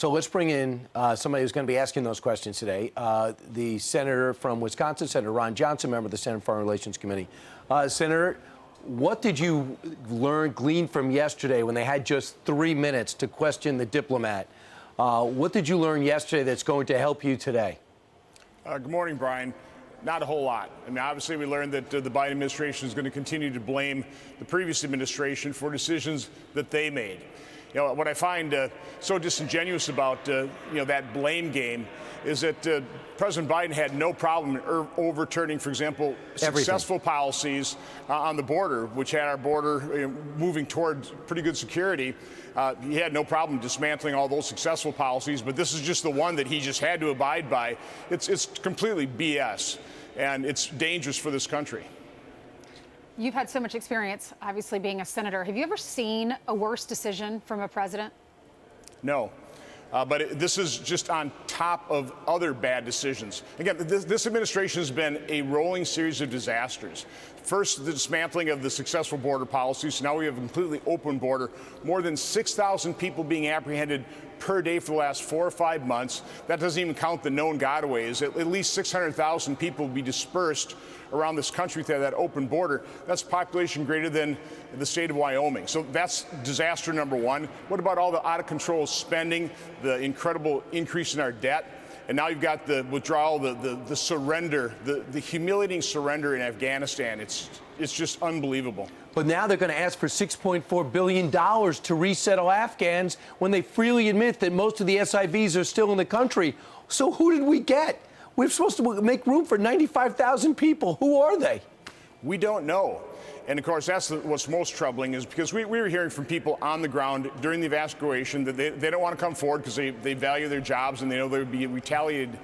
So let's bring in somebody who's going to be asking those questions today. The senator from Wisconsin, Senator Ron Johnson, member of the Senate Foreign Relations Committee. Senator, what did you glean from yesterday when they had just 3 minutes to question the diplomat? What did you learn yesterday that's going to help you today? Good morning, Brian. Not a whole lot. I mean, obviously, we learned that the Biden administration is going to continue to blame the previous administration for decisions that they made. You know, what I find so disingenuous about, that blame game is that President Biden had no problem overturning, for example, successful policies on the border, which had our border moving towards pretty good security. He had no problem dismantling all those successful policies, but this is just the one that he just had to abide by. It's completely BS, and it's dangerous for this country. You've had so much experience, obviously, being a senator. Have you ever seen a worse decision from a president? No. But this is just on top of other bad decisions. Again, this administration has been a rolling series of disasters. First, the dismantling of the successful border policies. So now we have a completely open border. More than 6,000 people being apprehended per day for the last 4 or 5 months. That doesn't even count the known gotaways. At least 600,000 people will be dispersed around this country through that open border. That's population greater than the state of Wyoming. So that's disaster number one. What about all the out-of-control spending, the incredible increase in our debt? And now you've got the withdrawal, the surrender, the humiliating surrender in Afghanistan. It's just unbelievable. But now they're going to ask for $6.4 billion to resettle Afghans when they freely admit that most of the SIVs are still in the country. So who did we get? We're supposed to make room for 95,000 people. Who are they? We don't know. And of course, that's what's most troubling, is because we were hearing from people on the ground during the evacuation that they don't want to come forward because they value their jobs and they know they would be retaliated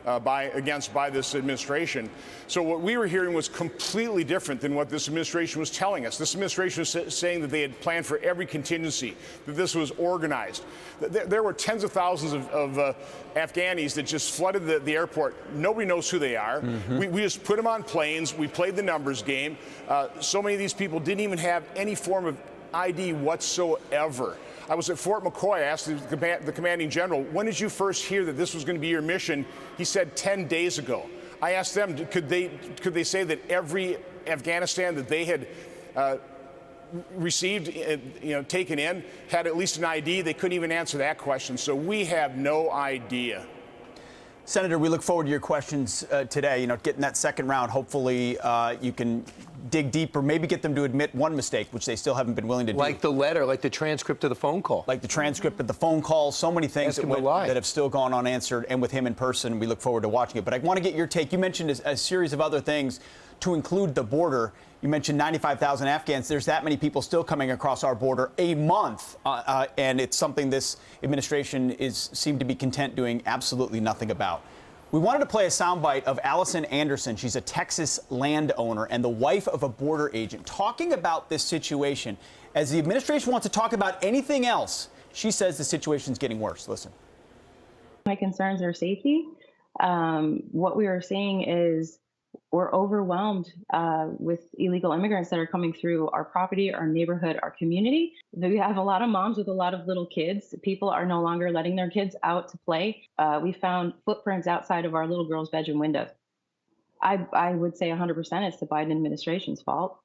against by this administration. So what we were hearing was completely different than what this administration was telling us. This administration was saying that they had planned for every contingency, that this was organized. There were tens of thousands of Afghanis that just flooded the airport. Nobody knows who they are. Mm-hmm. We just put them on planes. We played the numbers game. So many of these people didn't even have any form of ID whatsoever. I was at Fort McCoy. I asked the commanding general, when did you first hear that this was going to be your mission? He said 10 days ago. I asked them, could they say that every Afghanistan that they had received, taken in, had at least an ID? They couldn't even answer that question. So we have no idea. Senator, we look forward to your questions today. Getting that second round, hopefully you can dig deeper, maybe get them to admit one mistake, which they still haven't been willing to do. Like the letter, like the transcript of the phone call. Like the transcript of the phone call, so many things that have still gone unanswered, and with him in person, we look forward to watching it. But I want to get your take. You mentioned a series of other things to include the border. You mentioned 95,000 Afghans. There's that many people still coming across our border a month, and it's something this administration seemed to be content doing absolutely nothing about. We wanted to play a soundbite of Allison Anderson. She's a Texas landowner and the wife of a border agent, talking about this situation. As the administration wants to talk about anything else, she says the situation's getting worse. Listen. My concerns are safety. What we are seeing is we're overwhelmed with illegal immigrants that are coming through our property, our neighborhood, our community. We have a lot of moms with a lot of little kids. People are no longer letting their kids out to play. We found footprints outside of our little girl's bedroom window. I would say 100% it's the Biden administration's fault.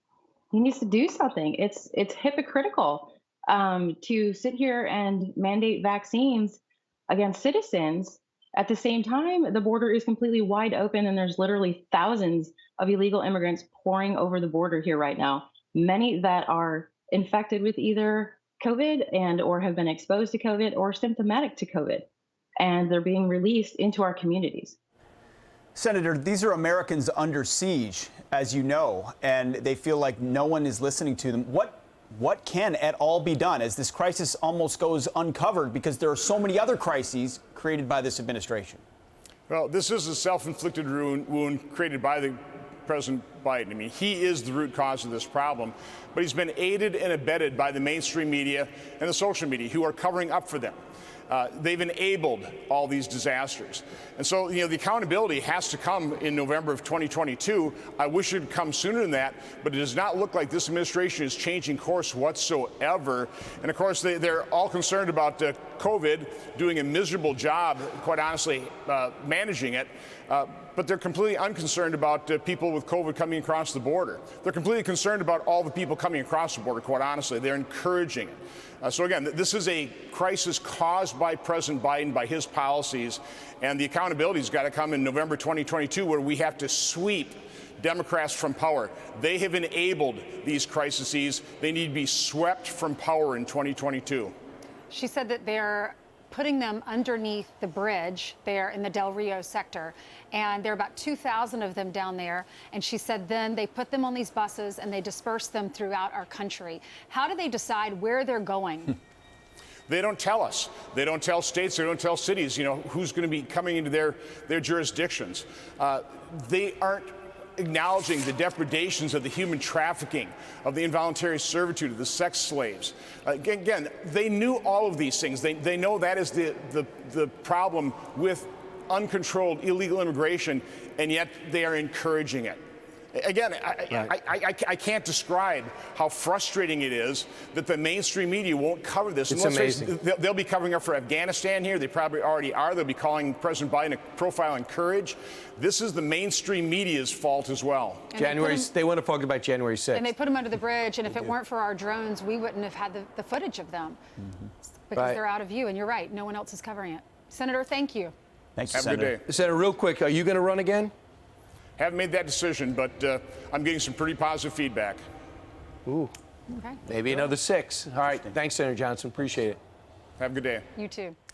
He needs to do something. It's hypocritical to sit here and mandate vaccines against citizens. At the same time, the border is completely wide open, and there's literally thousands of illegal immigrants pouring over the border here right now, many that are infected with either COVID or have been exposed to COVID or symptomatic to COVID, and they're being released into our communities. Senator, these are Americans under siege, as you know, and they feel like no one is listening to them. What can at all be done as this crisis almost goes uncovered because there are so many other crises created by this administration? Well, this is a self-inflicted wound created by the President Biden. I mean, he is the root cause of this problem, but he's been aided and abetted by the mainstream media and the social media who are covering up for them. They've enabled all these disasters. And so, the accountability has to come in November of 2022. I wish it had come sooner than that, but it does not look like this administration is changing course whatsoever. And of course, they're all concerned about COVID, doing a miserable job, quite honestly, managing it. But they're completely unconcerned about people with COVID coming across the border. They're completely concerned about all the people coming across the border, quite honestly. They're encouraging it. So again, this is a crisis caused by President Biden, by his policies, and the accountability's got to come in November 2022, where we have to sweep Democrats from power. They have enabled these crises. They need to be swept from power in 2022. She said that they're putting them underneath the bridge there in the Del Rio sector. And there are about 2,000 of them down there. And she said then they put them on these buses and they disperse them throughout our country. How do they decide where they're going? They don't tell us. They don't tell states. They don't tell cities, who's going to be coming into their jurisdictions. They aren't acknowledging the depredations of the human trafficking, of the involuntary servitude, of the sex slaves. Again, they knew all of these things. They know that is the problem with uncontrolled illegal immigration, and yet they are encouraging it. Again, I can't describe how frustrating it is that the mainstream media won't cover this. It's amazing. They'll be covering up for Afghanistan here. They probably already are. They'll be calling President Biden a profile in courage. This is the mainstream media's fault as well. They want to talk about January 6th. And they put them under the bridge, and if it weren't for our drones, we wouldn't have had the footage of them. Because they're out of view, and you're right, no one else is covering it. Senator, thank you. Thanks, Have Senator. a good day. Senator, real quick, are you going to run again? Haven't made that decision, but I'm getting some pretty positive feedback. Ooh. Okay. Maybe another 6. All right. Thanks, Senator Johnson. Appreciate it. Have a good day. You too.